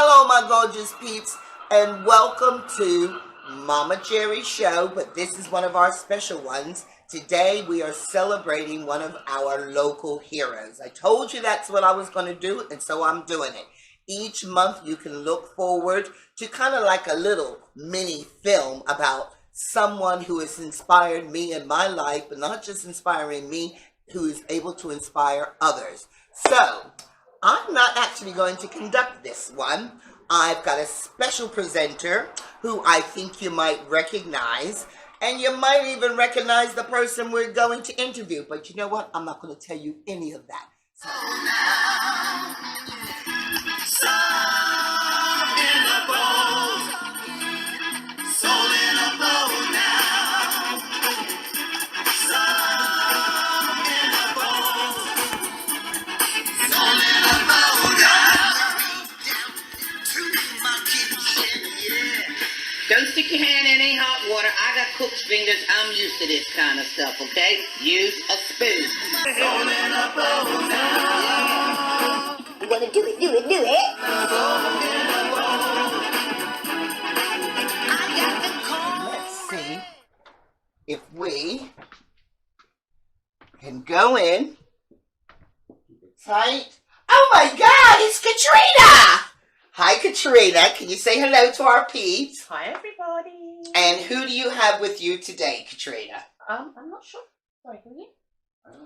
Hello, my gorgeous peeps, and welcome to Mama Cherri Show, but this is one of our special ones. Today, we are celebrating one of our local heroes. I told you that's what I was going to do, and so I'm doing it. Each month, you can look forward to kind of like a little mini film about someone who has inspired me in my life, but not just inspiring me, who is able to inspire others. So, I'm not actually going to conduct this one. I've got a special presenter who I think you might recognize, and you might even recognize the person we're going to interview. But you know what? I'm not going to tell you any of that. So, don't stick your hand in any hot water. I got cook's fingers. I'm used to this kind of stuff, okay? Use a spoon. You wanna do it, do it, do it. let's see if we can go in. Keep it tight. Oh my God, it's Katrina! Hi, Katrina. Can you say hello to our peeps? Hi, everybody. And who do you have with you today, Katrina? I'm not sure. Sorry, who are you?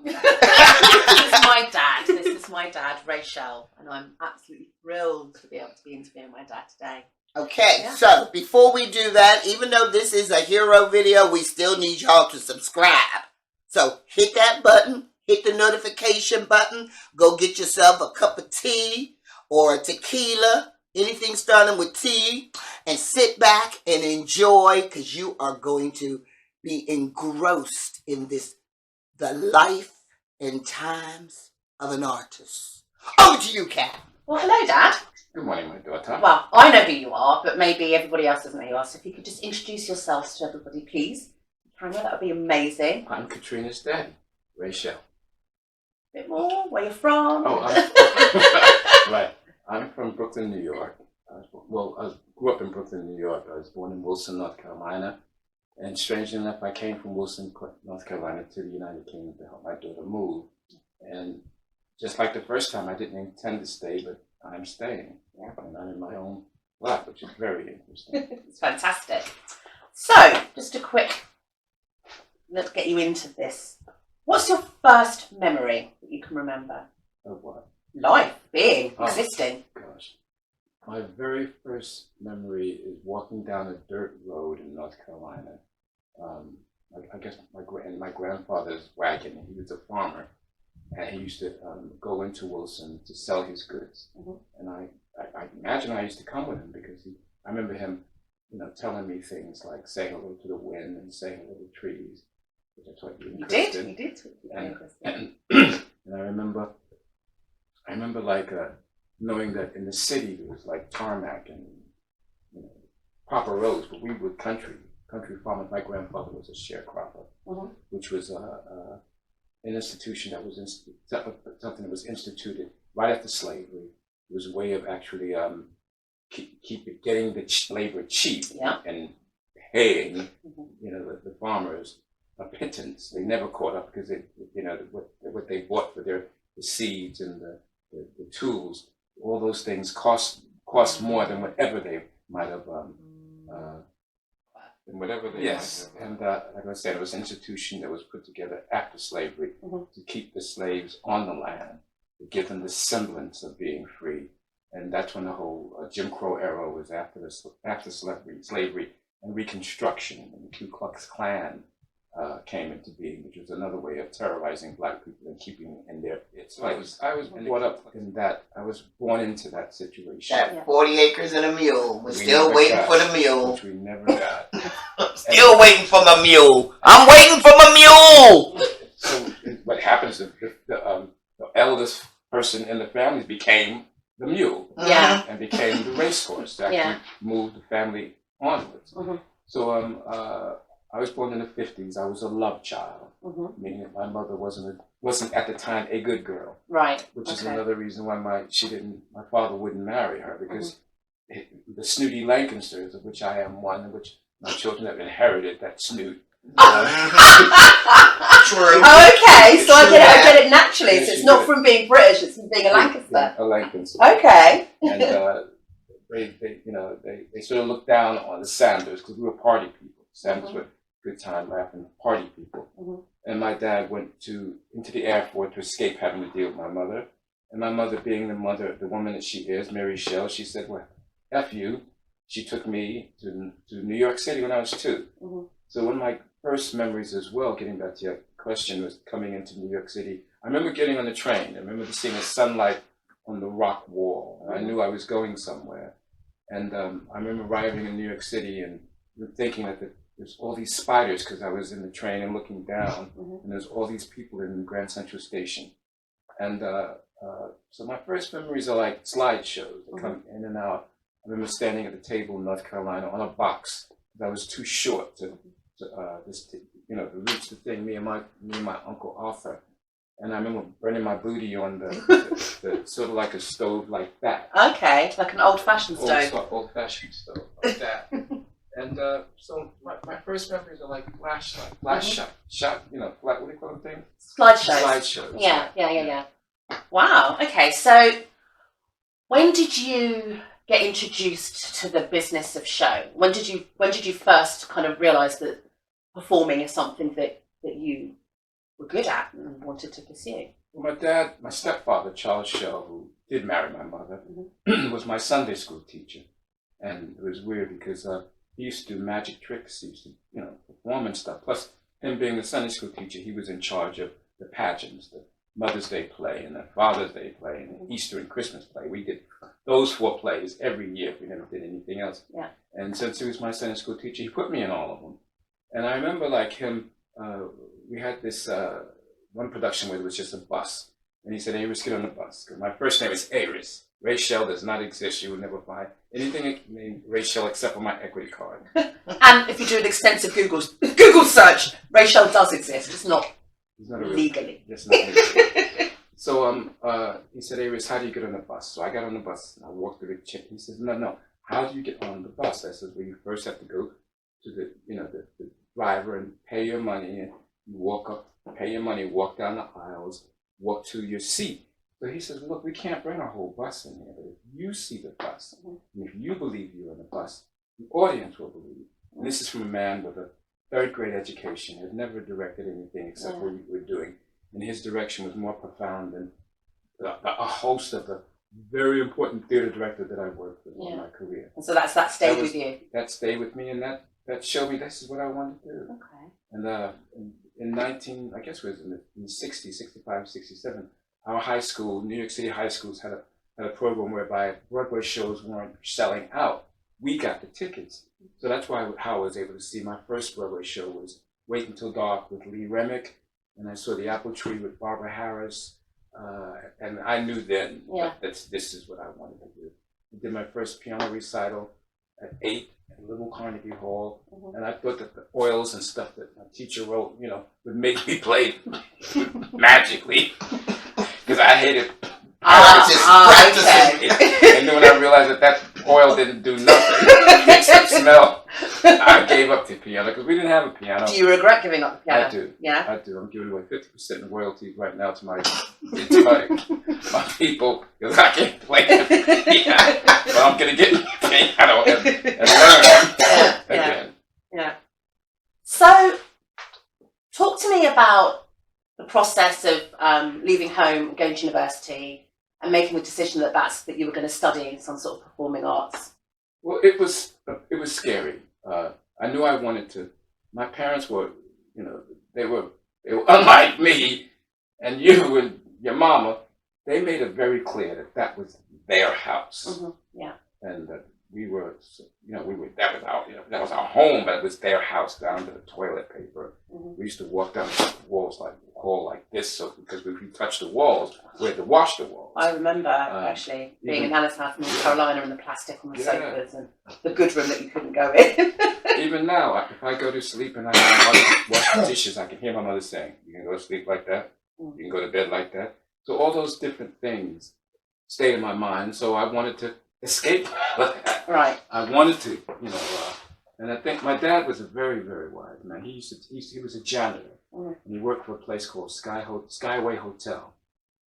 This is my dad. This is my dad, Rachel, and I'm absolutely thrilled to be able to be interviewing my dad today. Okay, Yeah. so before we do that, even though this is a hero video, we still need y'all to subscribe. So hit that button, hit the notification button, go get yourself a cup of tea or a tequila, anything starting with T, and sit back and enjoy, because you are going to be engrossed in the life and times of an artist. Over to you, Kat. Well, hello, Dad. Good morning, my daughter. Well, I know who you are, but maybe everybody else doesn't know who you are. So if you could just introduce yourselves to everybody, please. Camera, that would be amazing. I'm Katrina's daddy, Rachel. A bit more, where you're from. Oh, right. I'm from Brooklyn, New York. I grew up in Brooklyn, New York. I was born in Wilson, North Carolina. And strangely enough, I came from Wilson, North Carolina to the United Kingdom to help my daughter move. And just like the first time, I didn't intend to stay, but I'm staying. Yeah. And I'm in my own life, which is very interesting. It's fantastic. So, just a quick, let's get you into this. What's your first memory that you can remember? Of what? Life, being, Oh. existing. Gosh. My very first memory is walking down a dirt road in North Carolina. I guess my grandfather's wagon. He was a farmer, and he used to go into Wilson to sell his goods. Mhm. And I imagine I used to come with him because I remember him, telling me things like saying hello to the wind and saying hello to the trees, which I taught you in You Kristen. did. And I remember like knowing that in the city there was like tarmac and proper roads, but we were country farmers. My grandfather was a sharecropper, which was an institution that was something that was instituted right after slavery. It was a way of actually getting the labor cheap, Yeah. and paying the farmers a pittance. They never caught up because what they bought for the seeds and the tools, all those things cost more than whatever they might have yes. And like I said, it was an institution that was put together after slavery to keep the slaves on the land, to give them the semblance of being free. And that's when the whole Jim Crow era was after slavery and Reconstruction, and the Ku Klux Klan came into being, which was another way of terrorizing black people and keeping them in their pits. So I was brought up in that. I was born into that situation. That 40 acres and a mule. We're still waiting for the mule. Which we never got. Still waiting for my mule. I'm waiting for my mule. So what happens is the eldest person in the family became the mule. Yeah. And became the racehorse to actually move the family onwards. So I was born in the 50s. I was a love child, meaning that my mother wasn't at the time a good girl. Right. Which is another reason why my father wouldn't marry her, because the snooty Lancasters, of which I am one, of which my children have inherited that snoot. True. Oh, okay. So I True get it naturally. Yes, So it's you not get it. from being British; it's from being a Lancaster. A Lancaster. Okay. And they sort of looked down on the Sanders because we were party people. Sanders were good time rapping party people. And my dad went into the Air Force to escape having to deal with my mother. And my mother, being the woman that she is, Mary Shell, she said, "Well, F you." She took me to New York City when I was 2. So one of my first memories as well, getting back to your question, was coming into New York City. I remember getting on the train. I remember seeing the sunlight on the rock wall. I knew I was going somewhere. And I remember arriving in New York City and thinking that there's all these spiders because I was in the train and looking down, and there's all these people in Grand Central Station. And so my first memories are like slideshows that come in and out. I remember standing at the table in North Carolina on a box that was too short to reach the thing. Me and my uncle Arthur, and I remember burning my booty on the sort of like a stove like that. Okay, like an old-fashioned stove. Old-fashioned stove like that. And so my first memories are like flash shot. What do you call them things? Slideshows. Slideshows. Yeah. Wow. Okay, so when did you get introduced to the business of show? When did you first kind of realise that performing is something that you were good at and wanted to pursue? Well, my stepfather, Charles Shell, who did marry my mother, was my Sunday school teacher. And it was weird because he used to do magic tricks, he used to, perform and stuff. Plus, him being the Sunday school teacher, he was in charge of the pageants, the Mother's Day play and the Father's Day play and the Easter and Christmas play. We did those 4 plays every year. We never did anything else. Yeah. And since he was my Sunday school teacher, he put me in all of them. And I remember like him, we had this one production where it was just a bus. And he said, "Aris, get on the bus." Because my first name is Aris. Ray Shell does not exist. You will never find anything named Ray Shell except for my equity card. And if you do an extensive Google search, Rachel does exist. It's not legally. Just not legally. So he said, "Aris, how do you get on the bus?" So I got on the bus and I walked through the check. He says, No. How do you get on the bus? I said, "Well, you first have to go to the driver and pay your money, and you walk up, pay your money, walk down the aisles, walk to your seat." So he says, "Look, we can't bring a whole bus in here, but if you see the bus, and if you believe you're in the bus, the audience will believe." And this is from a man with a 3rd grade education, had never directed anything except what we were doing. And his direction was more profound than a host of the very important theater director that I worked with in my career. And so that stayed with you. That stayed with me, and that showed me this is what I wanted to do. Okay. And in I guess it was in the 60s, 65, 67, our high school, New York City high schools had a program whereby Broadway shows weren't selling out. We got the tickets. So that's how I was able to see my first Broadway show was Wait Until Dark with Lee Remick, and I saw The Apple Tree with Barbara Harris, and I knew then that this is what I wanted to do. I did my first piano recital at 8 at Little Carnegie Hall, and I thought that the oils and stuff that my teacher wrote, would make me play magically, because I hated practicing. And then when I realized that oil didn't do nothing except smell, I gave up the piano because we didn't have a piano. Do you regret giving up the piano? I do. Yeah? I do. I'm giving away 50% in royalties right now to my people because I can't play the piano. But I'm going to get the piano and learn again. Yeah. So, talk to me about the process of leaving home, going to university, and making the decision that you were going to study some sort of performing arts. Well, it was scary. I knew I wanted to. My parents were, they were unlike me, and you and your mama. They made it very clear that was their house. Yeah. And that we were, that was our home, but it was their house down to the toilet paper. We used to walk down the walls like this, so because if we touched the walls, we had to wash the walls. I remember actually being in Nana's house in North Carolina and the plastic on the sofas and the good room that you couldn't go in. Even now, if I go to sleep and I have my mother wash the dishes, I can hear my mother saying, "You can go to sleep like that. You can go to bed like that." So all those different things stayed in my mind. So I wanted to escape that. Right. I wanted to, and I think my dad was a very, very wise man. He was a janitor, and he worked for a place called Skyway Hotel.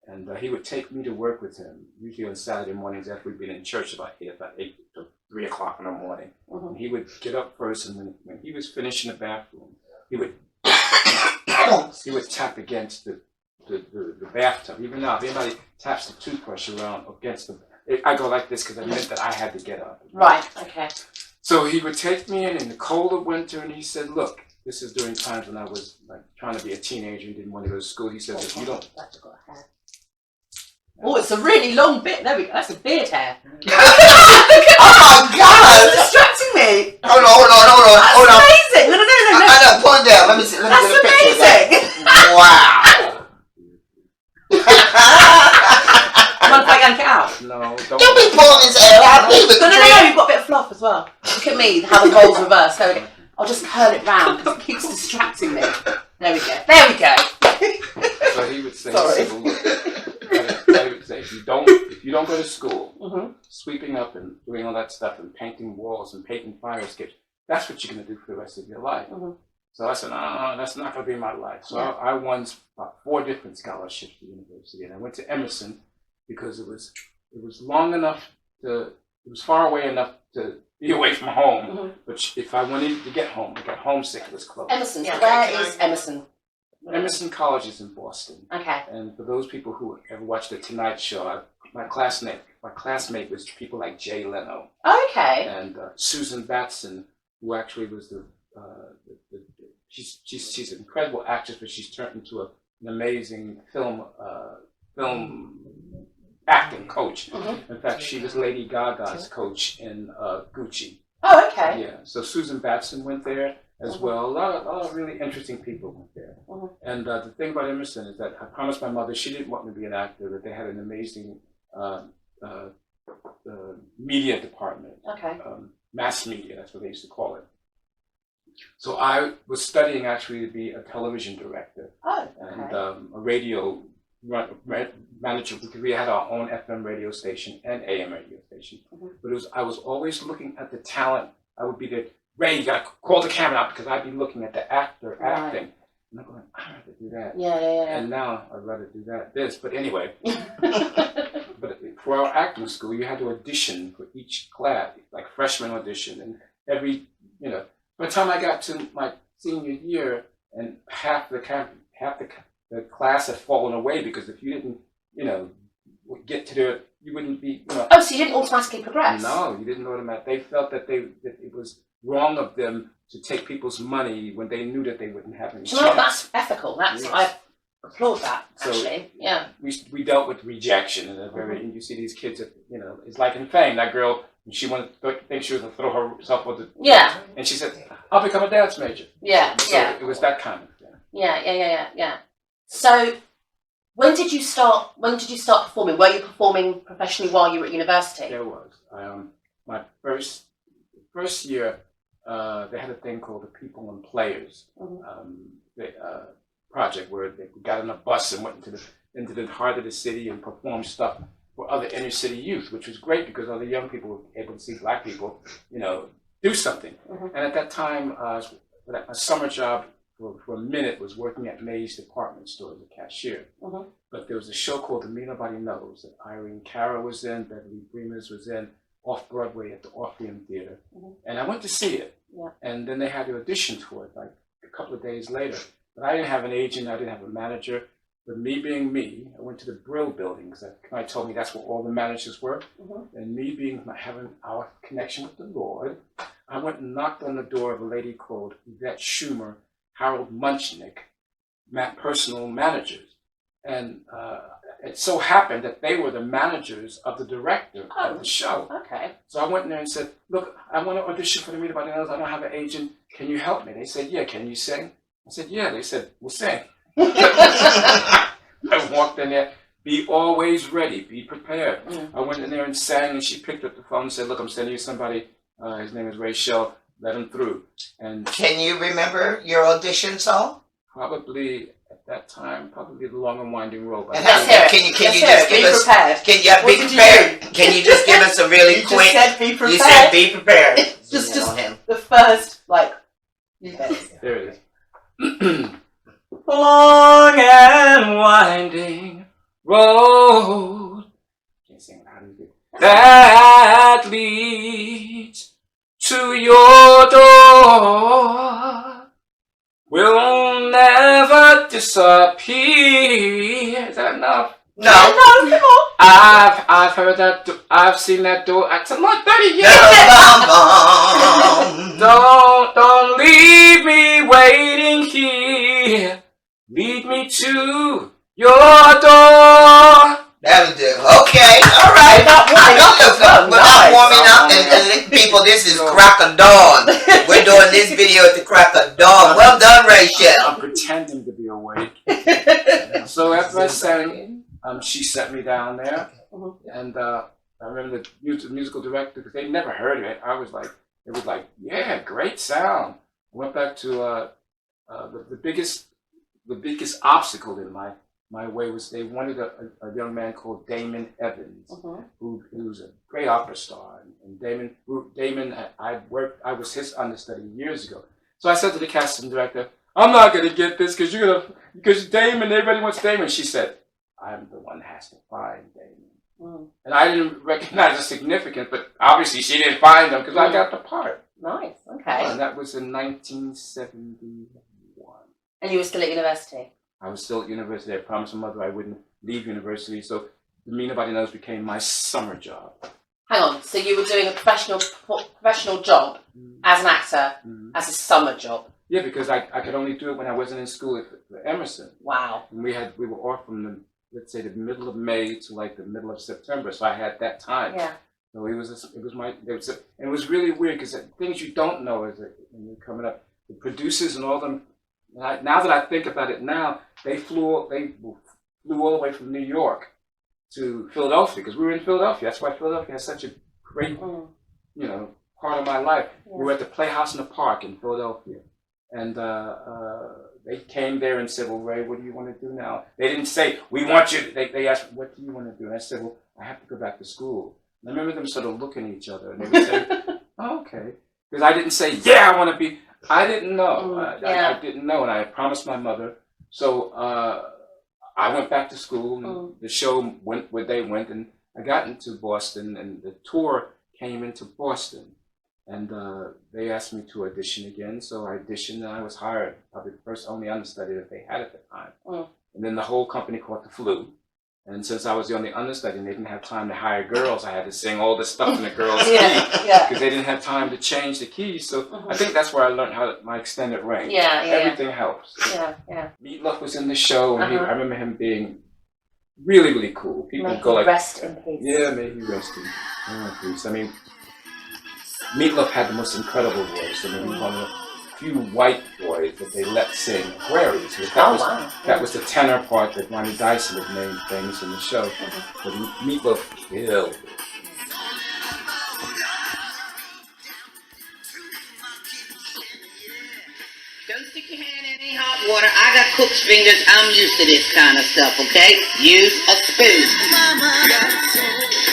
And he would take me to work with him, usually on Saturday mornings after we'd been in church about 8 to 3 o'clock in the morning. And he would get up first, and when he was finished in the bathroom, he would tap against the bathtub. Even now, if anybody taps the toothbrush around against I go like this because it meant that I had to get up. Right, okay. So he would take me in the cold of winter, and he said, look, this is during times when I was trying to be a teenager and didn't want to go to school. He says, if you don't... Oh, it's a really long bit. There we go. That's a beard hair. Oh my God! It's distracting me. Hold on. That's amazing. No. I know, pull it down. Let me see. Let me That's get a picture. amazing. Wow. Mind if I yank it out? No, Don't be pulling his hair out. Leave it. No, you've got a bit of fluff as well. Look at me, how the roles reverse. There we go. I'll just curl it round because it keeps distracting me. There we go. So he would say, Sorry. so look, he would say, if you don't go to school, sweeping up and doing all that stuff and painting walls and painting fire escapes, that's what you're going to do for the rest of your life. So I said, no, that's not going to be my life. So I won about 4 different scholarships to university, and I went to Emerson because it was far away enough to be away from home. But if I wanted to get home, I got homesick, it was close. Emerson. Where is Emerson? Emerson College is in Boston. Okay. And for those people who ever watched The Tonight Show, my classmate was people like Jay Leno. Okay. And Susan Batson, who actually was she's an incredible actress, but she's turned into an amazing film acting coach. In fact, she was Lady Gaga's coach in Gucci. Oh, okay. Yeah. So Susan Batson went there as well. A lot of really interesting people went there. And the thing about Emerson is that I promised my mother she didn't want me to be an actor, but they had an amazing media department. Okay. Mass media, that's what they used to call it. So I was studying actually to be a television director. Oh, okay. And a radio manager, because we had our own FM radio station and AM radio station. But I was always looking at the talent. I would be the, Ray, you got to call the camera out, because I'd be looking at the actor acting. And I'm going, I'd rather do that. Yeah. And now I'd rather do this. But anyway, but for our acting school, you had to audition for each class, like freshman audition. And every, by the time I got to my senior year, and half the class had fallen away, because if you didn't, get to you wouldn't be, Oh, so you didn't automatically progress? No, you didn't automatically. They felt that it was wrong of them to take people's money when they knew that they wouldn't have any chance. That's ethical. I applaud that, actually. So we dealt with rejection, and you see these kids that, it's like in Fame, that girl, she wanted to think she was going to throw herself with the... And she said, I'll become a dance major. So it was that kind of thing. Yeah. So when did you start performing? Were you performing professionally while you were at university? There was. My first year, they had a thing called the People and Players project, where they got on a bus and went into the heart of the city and performed stuff for other inner city youth, which was great because other young people were able to see black people, do something. And at that time, a summer job for a minute was working at May's department store as a cashier. But there was a show called The Me Nobody Knows that Irene Cara was in, Beverly Bremas was in, off-Broadway at the Orpheum Theater. And I went to see it. And then they had to audition for it like a couple of days later. But I didn't have an agent, I didn't have a manager. But me being me, I went to the Brill building, because I told me that's where all the managers were. And me having our connection with the Lord, I went and knocked on the door of a lady called Yvette Schumer, Harold Munchnick, personal managers. And it so happened that they were the managers of the director of the show. Okay. So I went in there and said, look, I want to audition for The Me Nobody Knows. I don't have an agent. Can you help me? They said, yeah. Can you sing? I said, yeah. They said, we'll sing. I walked in there, be always ready, be prepared. I went in there and sang, and she picked up the phone and said, look, I'm sending you somebody. His name is Ray Shell. Let him through. And can you remember your audition song? probably at that time, probably the long and winding road. And Let's hear it. can you Let's just hear it. give Be us? prepared. Can you What be did you prepared? Can you just give us a really You quick? just said be prepared. You said be prepared. Just Zoom in on him. the first, like, There it is. Long and winding road. Can't sing it. How do you do it? That leads to your door will never disappear. Is that enough? No. come on. I've heard that. I've seen that door. It's like 30 years. Don't leave me waiting here. Lead me to your door. That'll do. Okay. All right. Not warming up as well. We're not Nice. warming up, and people, this is crack of dawn. We're doing this video at the crack of dawn. Well done, Rachel. I'm pretending to be awake. So after I sang, she sent me down there, and I remember the musical director, because they never heard it. It was like, yeah, great sound. I went back to the biggest obstacle in my way was they wanted a young man called Damon Evans, who was a great opera star. And Damon, I was his understudy years ago. So I said to the casting director, I'm not going to get this because Damon, everybody wants Damon. She said, I'm the one that has to find Damon. And I didn't recognize the significance, but obviously she didn't find him because I got the part. Nice, okay. And that was in 1971. And you were still at university? I was still at university. I promised my mother I wouldn't leave university, so Me Nobody Knows became my summer job. Hang on, so you were doing a professional job as an actor, as a summer job? Yeah, because I could only do it when I wasn't in school at Emerson. Wow. And we were off from let's say the middle of May to like the middle of September, so I had that time. Yeah. So it was really weird because things you don't know when you're coming up. The producers and all them. Now that I think about it now, they flew all the way from New York to Philadelphia because we were in Philadelphia. That's why Philadelphia has such a great, part of my life. Yeah. We were at the Playhouse in the Park in Philadelphia, and they came there and said, "Well, Ray, what do you want to do now?" They didn't say, "We want you." They asked, "What do you want to do?" And I said, "Well, I have to go back to school." And I remember them sort of looking at each other, and they would say, "Oh, okay," because I didn't say, "Yeah, I want to be." I didn't know. I didn't know, and I promised my mother. So I went back to school, and the show went where they went, and I got into Boston, and the tour came into Boston. And they asked me to audition again, so I auditioned, and I was hired. Probably the first only understudy that they had at the time. And then the whole company caught the flu. And since I was the only understudy and they didn't have time to hire girls, I had to sing all the stuff in the girls' key because they didn't have time to change the keys. So I think that's where I learned my extended range. Everything helps. Meatloaf was in the show, and I remember him being really, really cool. People go like, rest in peace. Yeah, may he rest in peace. I mean, Meatloaf had the most incredible voice. I mean, he was one of the few white boys that they let sing queries. That was the tenor part that Ronnie Dyson had made famous in the show. But Meatloaf killed it. Don't stick your hand in any hot water. I got cook's fingers. I'm used to this kind of stuff, okay? Use a spoon.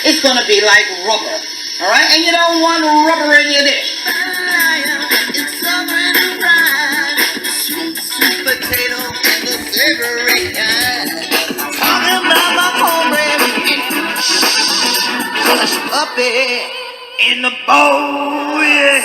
It's gonna be like rubber, all right? And you don't want rubber in your dish. Sweet potato and the flavoring kind. Talking about my cornbread. Push up it in the bowl, yeah.